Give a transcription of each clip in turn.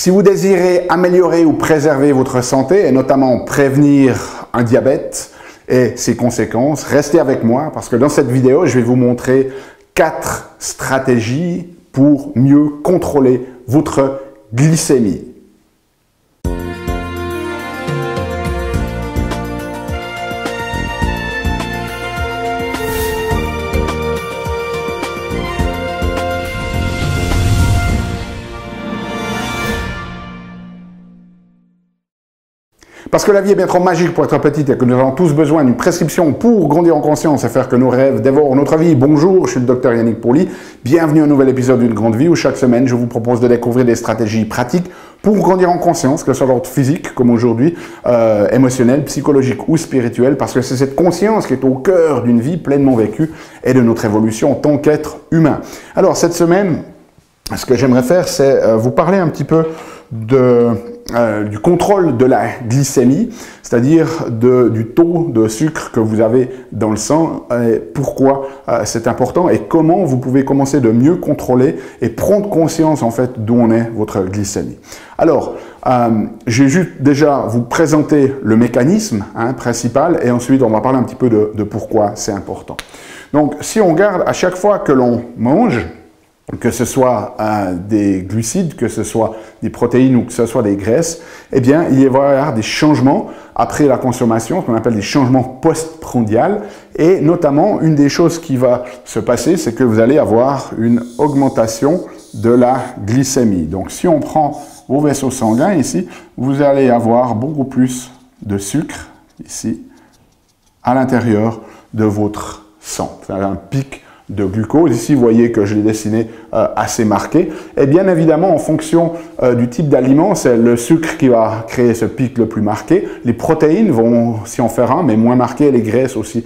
Si vous désirez améliorer ou préserver votre santé et notamment prévenir un diabète et ses conséquences, restez avec moi parce que dans cette vidéo, je vais vous montrer 4 stratégies pour mieux contrôler votre glycémie. Parce que la vie est bien trop magique pour être petite et que nous avons tous besoin d'une prescription pour grandir en conscience et faire que nos rêves dévorent notre vie. Bonjour, je suis le docteur Yannick Pauly. Bienvenue à un nouvel épisode d'une grande vie où chaque semaine je vous propose de découvrir des stratégies pratiques pour grandir en conscience, que ce soit d'ordre physique comme aujourd'hui, émotionnel, psychologique ou spirituel, parce que c'est cette conscience qui est au cœur d'une vie pleinement vécue et de notre évolution en tant qu'être humain. Alors cette semaine, ce que j'aimerais faire, c'est vous parler un petit peu du contrôle de la glycémie, c'est-à-dire du taux de sucre que vous avez dans le sang, et pourquoi c'est important et comment vous pouvez commencer de mieux contrôler et prendre conscience en fait d'où en est votre glycémie. Alors, je vais juste déjà vous présenter le mécanisme principal et ensuite on va parler un petit peu de pourquoi c'est important. Donc, si on regarde à chaque fois que l'on mange, que ce soit des glucides, que ce soit des protéines ou que ce soit des graisses, eh bien, il va y avoir des changements après la consommation, ce qu'on appelle des changements post-prandial. Et notamment, une des choses qui va se passer, c'est que vous allez avoir une augmentation de la glycémie. Donc, si on prend vos vaisseaux sanguins ici, vous allez avoir beaucoup plus de sucre ici, à l'intérieur de votre sang. Vous avez un pic de glucose. Ici, vous voyez que je l'ai dessiné assez marqué. Et bien évidemment, en fonction du type d'aliment, c'est le sucre qui va créer ce pic le plus marqué. Les protéines vont s'y en faire un, mais moins marqué, et les graisses aussi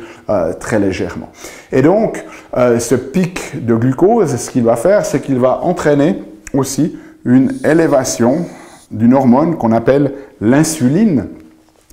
très légèrement. Et donc, ce pic de glucose, ce qu'il va faire, c'est qu'il va entraîner aussi une élévation d'une hormone qu'on appelle l'insuline.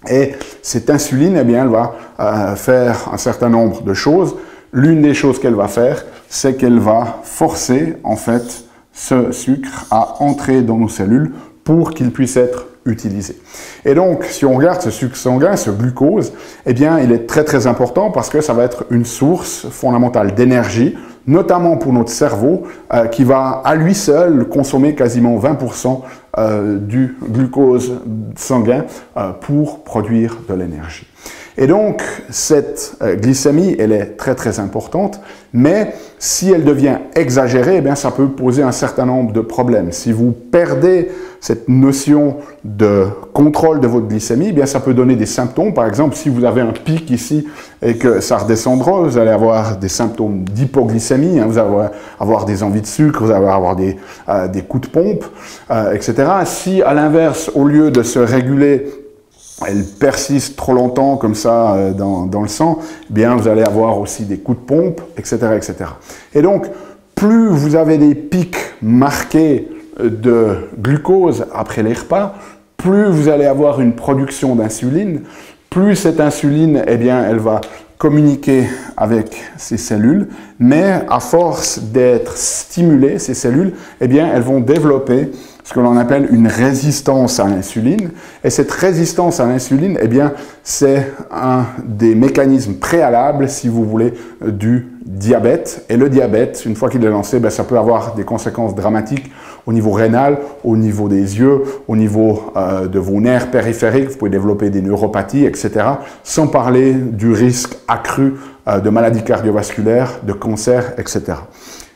Et cette insuline, eh bien, elle va faire un certain nombre de choses. L'une des choses qu'elle va faire, c'est qu'elle va forcer en fait ce sucre à entrer dans nos cellules pour qu'il puisse être utilisé. Et donc, si on regarde ce sucre sanguin, ce glucose, eh bien, il est très très important parce que ça va être une source fondamentale d'énergie, notamment pour notre cerveau, qui va à lui seul consommer quasiment 20% du glucose sanguin pour produire de l'énergie. Et donc, cette glycémie, elle est très très importante, mais si elle devient exagérée, eh bien, ça peut poser un certain nombre de problèmes. Si vous perdez cette notion de contrôle de votre glycémie, eh bien, ça peut donner des symptômes. Par exemple, si vous avez un pic ici et que ça redescendra, vous allez avoir des symptômes d'hypoglycémie, vous allez avoir des envies de sucre, vous allez avoir des coups de pompe, etc. Si, à l'inverse, au lieu de se réguler, elle persiste trop longtemps comme ça dans le sang, eh bien vous allez avoir aussi des coups de pompe, etc., etc. Et donc, plus vous avez des pics marqués de glucose après les repas, plus vous allez avoir une production d'insuline, plus cette insuline, eh bien, elle va communiquer avec ces cellules, mais à force d'être stimulées, ces cellules, eh bien, elles vont développer ce que l'on appelle une résistance à l'insuline. Et cette résistance à l'insuline, eh bien, c'est un des mécanismes préalables, si vous voulez, du diabète. Et le diabète, une fois qu'il est lancé, ben, ça peut avoir des conséquences dramatiques au niveau rénal, au niveau des yeux, au niveau de vos nerfs périphériques. Vous pouvez développer des neuropathies, etc. Sans parler du risque accru de maladies cardiovasculaires, de cancer, etc.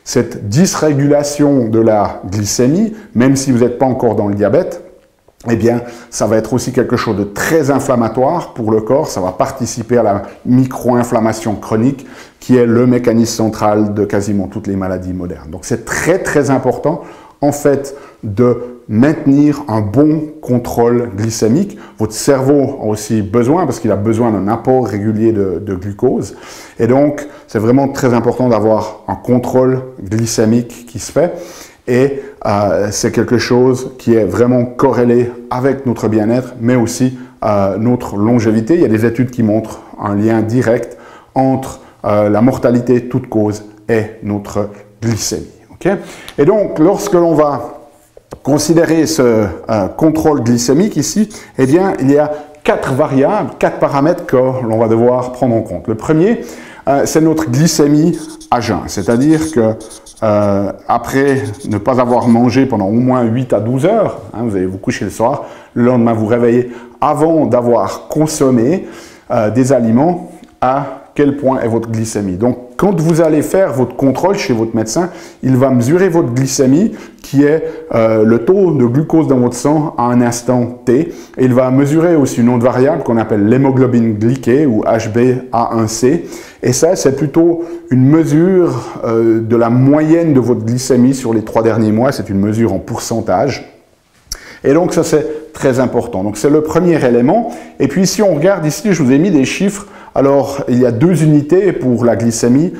Cette dysrégulation de la glycémie, même si vous n'êtes pas encore dans le diabète, eh bien, ça va être aussi quelque chose de très inflammatoire pour le corps. Ça va participer à la micro-inflammation chronique, qui est le mécanisme central de quasiment toutes les maladies modernes. Donc, c'est très, très important, en fait, de maintenir un bon contrôle glycémique. Votre cerveau a aussi besoin, parce qu'il a besoin d'un apport régulier de glucose. Et donc, c'est vraiment très important d'avoir un contrôle glycémique qui se fait. Et c'est quelque chose qui est vraiment corrélé avec notre bien-être, mais aussi notre longévité. Il y a des études qui montrent un lien direct entre la mortalité toute cause et notre glycémie. Okay? Et donc, lorsque l'on va considérer ce contrôle glycémique ici, eh bien, il y a 4 variables, 4 paramètres que l'on va devoir prendre en compte. Le premier, c'est notre glycémie à jeun, c'est-à-dire que après ne pas avoir mangé pendant au moins 8 à 12 heures, hein, vous allez vous coucher le soir, le lendemain vous réveillez avant d'avoir consommé des aliments, à quel point est votre glycémie. Donc, quand vous allez faire votre contrôle chez votre médecin, il va mesurer votre glycémie, qui est le taux de glucose dans votre sang à un instant T. Et il va mesurer aussi une autre variable qu'on appelle l'hémoglobine glyquée, ou HbA1c. Et ça, c'est plutôt une mesure de la moyenne de votre glycémie sur les 3 derniers mois. C'est une mesure en pourcentage. Et donc, ça, c'est très important. Donc, c'est le premier élément. Et puis, si on regarde ici, je vous ai mis des chiffres. Alors, il y a 2 unités pour la glycémie.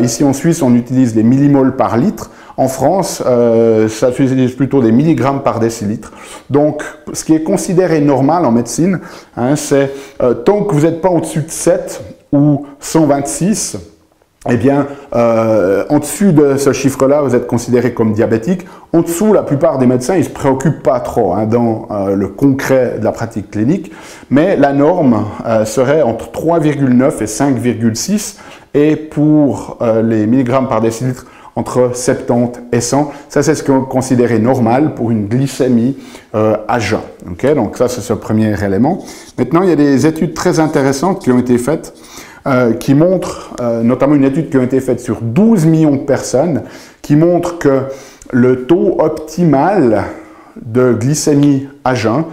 Ici, en Suisse, on utilise les millimoles par litre. En France, ça s'utilise plutôt des milligrammes par décilitre. Donc, ce qui est considéré normal en médecine, hein, c'est tant que vous n'êtes pas au-dessus de 7 ou 126, eh bien, en dessus de ce chiffre-là, vous êtes considéré comme diabétique. En dessous, la plupart des médecins, ils ne se préoccupent pas trop hein, dans le concret de la pratique clinique. Mais la norme serait entre 3,9 et 5,6. Et pour les milligrammes par décilitre, entre 70 et 100. Ça, c'est ce qu'on considérait normal pour une glycémie à jeun. Okay? Donc ça, c'est ce premier élément. Maintenant, il y a des études très intéressantes qui ont été faites qui montrent, notamment une étude qui a été faite sur 12 millions de personnes, qui montre que le taux optimal de glycémie à jeun,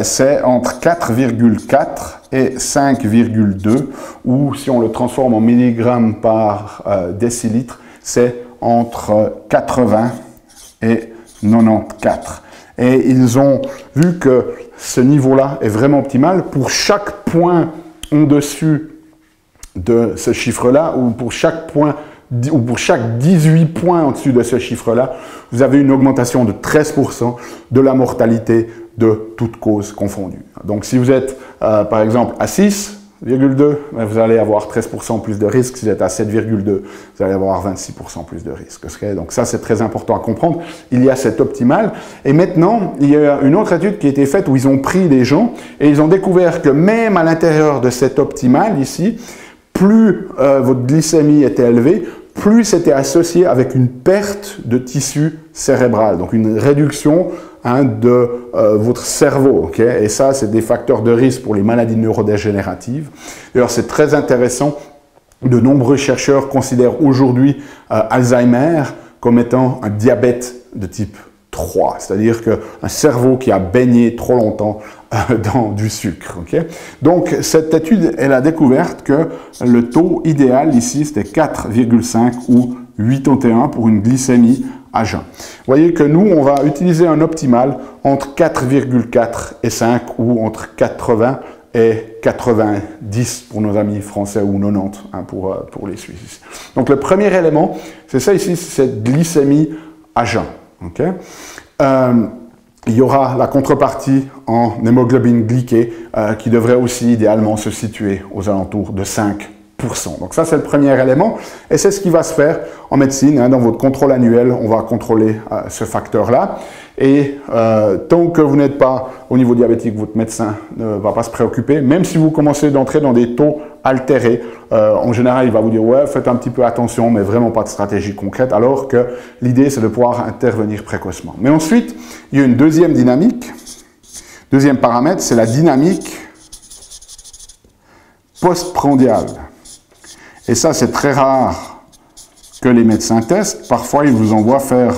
c'est entre 4,4 et 5,2, ou si on le transforme en milligrammes par décilitre, c'est entre 80 et 94. Et ils ont vu que ce niveau-là est vraiment optimal pour chaque point en dessus de ce chiffre-là, ou pour chaque point, ou pour chaque 18 points en dessus de ce chiffre-là, vous avez une augmentation de 13% de la mortalité de toutes causes confondues. Donc si vous êtes par exemple à 6,2, vous allez avoir 13% plus de risque. Si vous êtes à 7,2, vous allez avoir 26% plus de risque. Okay? Donc ça, c'est très important à comprendre. Il y a cet optimal. Et maintenant, il y a une autre étude qui a été faite où ils ont pris les gens et ils ont découvert que même à l'intérieur de cet optimal ici, plus votre glycémie était élevée, plus c'était associé avec une perte de tissu cérébral, donc une réduction hein, de votre cerveau. Okay? Et ça, c'est des facteurs de risque pour les maladies neurodégénératives. D'ailleurs, c'est très intéressant. De nombreux chercheurs considèrent aujourd'hui Alzheimer comme étant un diabète de type 3, c'est-à-dire qu'un cerveau qui a baigné trop longtemps dans du sucre. Okay? Donc, cette étude, elle a découvert que le taux idéal ici, c'était 4,5 ou 81 pour une glycémie à jeun. Vous voyez que nous, on va utiliser un optimal entre 4,4 et 5 ou entre 80 et 90 pour nos amis français ou 90 hein, pour les Suisses. Donc, le premier élément, c'est ça ici, c'est cette glycémie à jeun. Okay? Il y aura la contrepartie en hémoglobine glyquée qui devrait aussi idéalement se situer aux alentours de 5%. Donc ça, c'est le premier élément et c'est ce qui va se faire en médecine. Hein, dans votre contrôle annuel, on va contrôler ce facteur-là. Et tant que vous n'êtes pas au niveau diabétique, votre médecin ne va pas se préoccuper. Même si vous commencez d'entrer dans des taux altérés, en général, il va vous dire « ouais, faites un petit peu attention, mais vraiment pas de stratégie concrète », alors que l'idée, c'est de pouvoir intervenir précocement. Mais ensuite, il y a une deuxième dynamique. Deuxième paramètre, c'est la dynamique postprandiale. Et ça, c'est très rare que les médecins testent. Parfois, ils vous envoient faire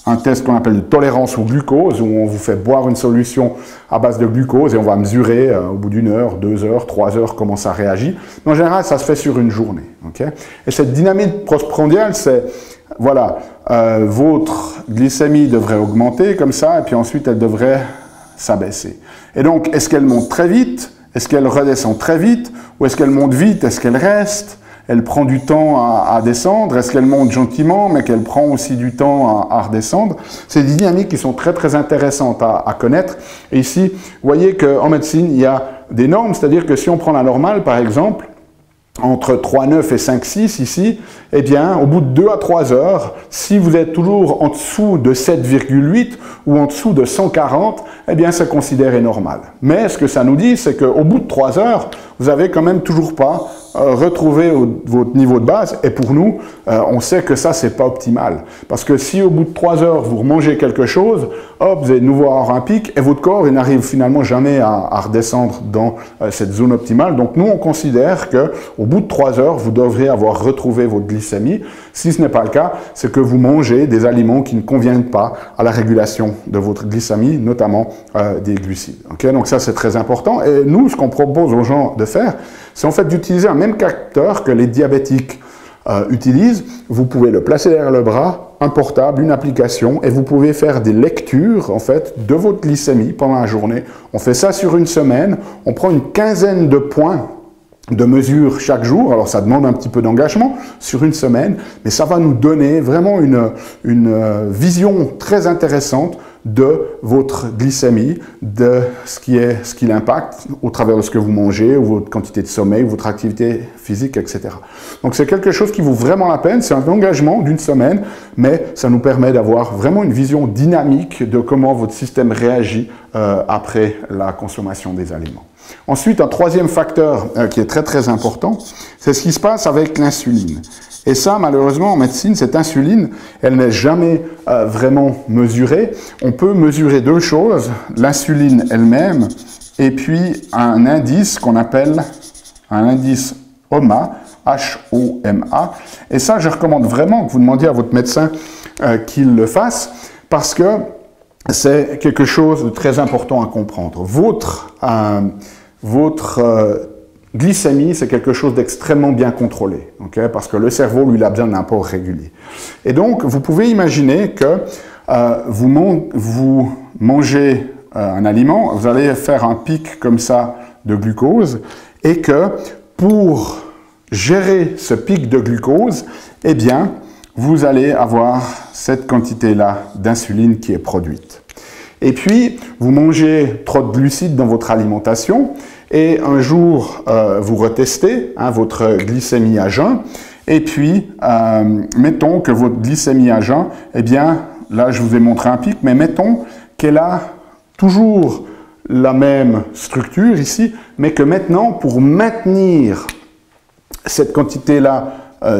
un test qu'on appelle de tolérance au glucose, où on vous fait boire une solution à base de glucose et on va mesurer au bout d'1 heure, 2 heures, 3 heures comment ça réagit. Mais en général, ça se fait sur une journée. Okay? Et cette dynamique postprandiale, c'est, voilà, votre glycémie devrait augmenter comme ça, et puis ensuite, elle devrait s'abaisser. Et donc, est-ce qu'elle monte très vite? Est-ce qu'elle redescend très vite? Ou est-ce qu'elle monte vite? Est-ce qu'elle reste? Elle prend du temps à descendre. Est-ce qu'elle monte gentiment, mais qu'elle prend aussi du temps à redescendre? C'est des dynamiques qui sont très, très intéressantes à connaître. Et ici, vous voyez qu'en médecine, il y a des normes, c'est-à-dire que si on prend la normale, par exemple, entre 3,9 et 5,6 ici, eh bien, au bout de 2 à 3 heures, si vous êtes toujours en dessous de 7,8 ou en dessous de 140, eh bien, c'est considéré normal. Mais ce que ça nous dit, c'est qu'au bout de 3 heures, vous n'avez quand même toujours pas retrouvé votre niveau de base. Et pour nous, on sait que ça, c'est pas optimal. Parce que si au bout de 3 heures, vous remangez quelque chose, hop, vous allez de nouveau avoir un pic et votre corps, il n'arrive finalement jamais à redescendre dans cette zone optimale. Donc nous, on considère qu'au bout de 3 heures, vous devrez avoir retrouvé votre glycémie. Si ce n'est pas le cas, c'est que vous mangez des aliments qui ne conviennent pas à la régulation de votre glycémie, notamment des glucides. Okay? Donc ça, c'est très important. Et nous, ce qu'on propose aux gens de faire, c'est en fait d'utiliser un même capteur que les diabétiques utilisent. Vous pouvez le placer derrière le bras, un portable, une application, et vous pouvez faire des lectures en fait de votre glycémie pendant la journée. On fait ça sur une semaine, on prend une quinzaine de points de mesure chaque jour. Alors ça demande un petit peu d'engagement sur une semaine, mais ça va nous donner vraiment une vision très intéressante de votre glycémie, de ce qui l'impacte au travers de ce que vous mangez, ou votre quantité de sommeil, ou votre activité physique, etc. Donc c'est quelque chose qui vaut vraiment la peine, c'est un engagement d'une semaine, mais ça nous permet d'avoir vraiment une vision dynamique de comment votre système réagit après la consommation des aliments. Ensuite, un troisième facteur qui est très très important, c'est ce qui se passe avec l'insuline. Et ça, malheureusement, en médecine, cette insuline, elle n'est jamais vraiment mesurée. On peut mesurer deux choses, l'insuline elle-même et puis un indice qu'on appelle un indice HOMA, H-O-M-A. Et ça, je recommande vraiment que vous demandiez à votre médecin qu'il le fasse parce que c'est quelque chose de très important à comprendre. Votre glycémie, c'est quelque chose d'extrêmement bien contrôlé, okay? Parce que le cerveau, lui, il a besoin d'un apport régulier. Et donc, vous pouvez imaginer que vous mangez un aliment, vous allez faire un pic comme ça de glucose, et que pour gérer ce pic de glucose, eh bien, vous allez avoir cette quantité-là d'insuline qui est produite. Et puis, vous mangez trop de glucides dans votre alimentation, et un jour, vous retestez votre glycémie à jeun, et puis, mettons que votre glycémie à jeun, eh bien, là, je vous ai montré un pic, mais mettons qu'elle a toujours la même structure ici, mais que maintenant, pour maintenir cette quantité-là,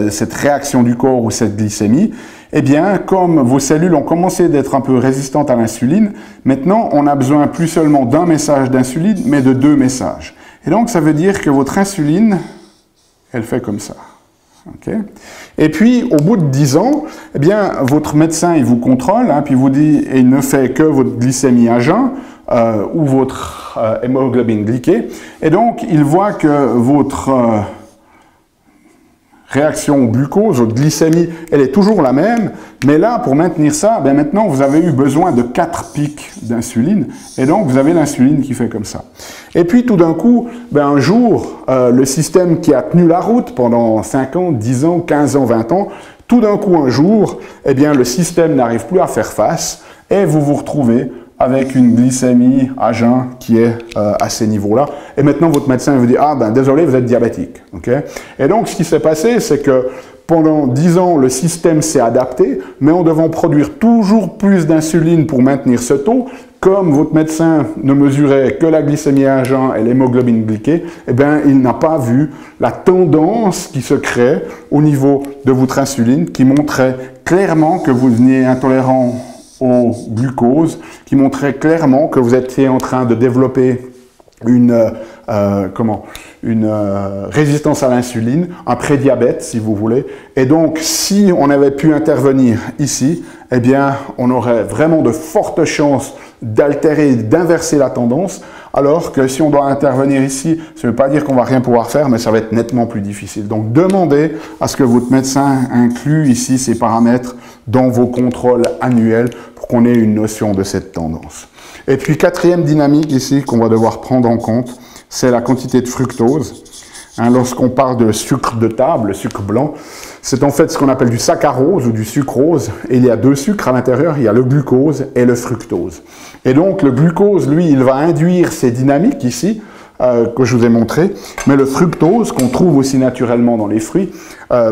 cette réaction du corps ou cette glycémie, eh bien, comme vos cellules ont commencé d'être un peu résistantes à l'insuline, maintenant, on a besoin plus seulement d'un message d'insuline, mais de 2 messages. Et donc, ça veut dire que votre insuline, elle fait comme ça. Okay? Et puis, au bout de 10 ans, eh bien, votre médecin, il vous contrôle, puis il vous dit, et il ne fait que votre glycémie à jeun, ou votre hémoglobine glyquée. Et donc, il voit que votre réaction au glucose, votre glycémie, elle est toujours la même, mais là, pour maintenir ça, ben maintenant, vous avez eu besoin de 4 pics d'insuline, et donc vous avez l'insuline qui fait comme ça. Et puis, tout d'un coup, ben un jour, le système qui a tenu la route pendant 5 ans, 10 ans, 15 ans, 20 ans, tout d'un coup, un jour, eh bien, le système n'arrive plus à faire face, et vous vous retrouvez avec une glycémie à jeun qui est à ces niveaux-là. Et maintenant, votre médecin vous dit « Ah, ben désolé, vous êtes diabétique. Okay » Et donc, ce qui s'est passé, c'est que pendant 10 ans, le système s'est adapté, mais en devant produire toujours plus d'insuline pour maintenir ce taux, comme votre médecin ne mesurait que la glycémie à jeun et l'hémoglobine glyquée, eh bien, il n'a pas vu la tendance qui se crée au niveau de votre insuline, qui montrait clairement que vous veniez intolérant au glucose, qui montrait clairement que vous étiez en train de développer une résistance à l'insuline, un prédiabète si vous voulez. Et donc, si on avait pu intervenir ici, eh bien, on aurait vraiment de fortes chances d'altérer, d'inverser la tendance, alors que si on doit intervenir ici, ça ne veut pas dire qu'on va rien pouvoir faire, mais ça va être nettement plus difficile. Donc, demandez à ce que votre médecin inclue ici ces paramètres dans vos contrôles annuels pour qu'on ait une notion de cette tendance. Et puis, quatrième dynamique ici qu'on va devoir prendre en compte, c'est la quantité de fructose. Lorsqu'on parle de sucre de table, le sucre blanc, c'est en fait ce qu'on appelle du saccharose ou du sucrose. Et il y a 2 sucres à l'intérieur, il y a le glucose et le fructose. Et donc, le glucose, lui, il va induire ces dynamiques ici, que je vous ai montré. Mais le fructose, qu'on trouve aussi naturellement dans les fruits,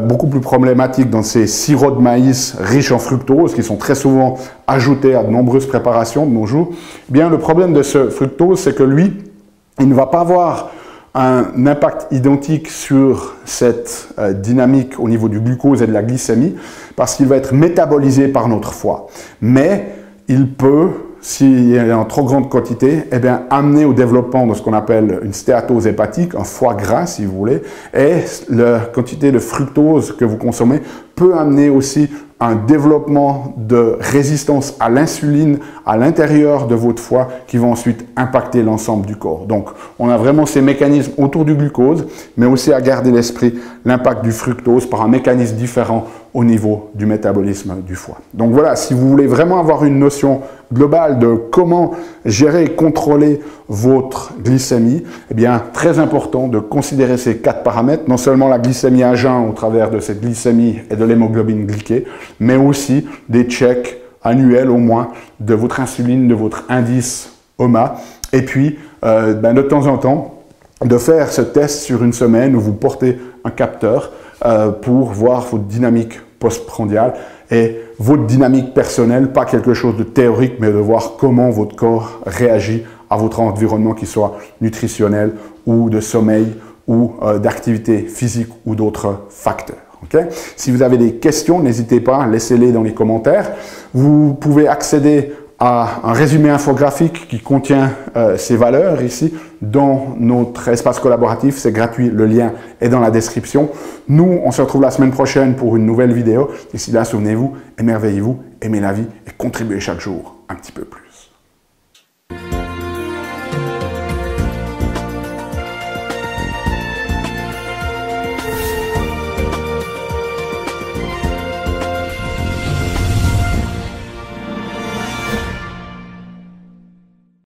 beaucoup plus problématique dans ces sirops de maïs riches en fructose, qui sont très souvent ajoutés à de nombreuses préparations de nos jours. Eh bien, le problème de ce fructose, c'est que lui, il ne va pas avoir un impact identique sur cette dynamique au niveau du glucose et de la glycémie, parce qu'il va être métabolisé par notre foie. Mais il peut, s'il est en trop grande quantité, eh bien, amener au développement de ce qu'on appelle une stéatose hépatique, un foie gras si vous voulez, et la quantité de fructose que vous consommez peut amener aussi un développement de résistance à l'insuline à l'intérieur de votre foie qui va ensuite impacter l'ensemble du corps. Donc, on a vraiment ces mécanismes autour du glucose, mais aussi à garder l'esprit l'impact du fructose par un mécanisme différent au niveau du métabolisme du foie. Donc voilà, si vous voulez vraiment avoir une notion globale de comment gérer et contrôler votre glycémie, eh bien, très important de considérer ces 4 paramètres, non seulement la glycémie à jeun au travers de cette glycémie et de l'hémoglobine glyquée, mais aussi des checks annuels au moins de votre insuline, de votre indice OMA, et puis de temps en temps, de faire ce test sur une semaine où vous portez un capteur pour voir votre dynamique postprandiale et votre dynamique personnelle, pas quelque chose de théorique, mais de voir comment votre corps réagit à votre environnement, qu'il soit nutritionnel ou de sommeil ou d'activité physique ou d'autres facteurs. Okay? Si vous avez des questions, n'hésitez pas, laissez-les dans les commentaires. Vous pouvez accéder à un résumé infographique qui contient ces valeurs ici dans notre espace collaboratif. C'est gratuit, le lien est dans la description. Nous, on se retrouve la semaine prochaine pour une nouvelle vidéo. D'ici là, souvenez-vous, émerveillez-vous, aimez la vie et contribuez chaque jour un petit peu plus.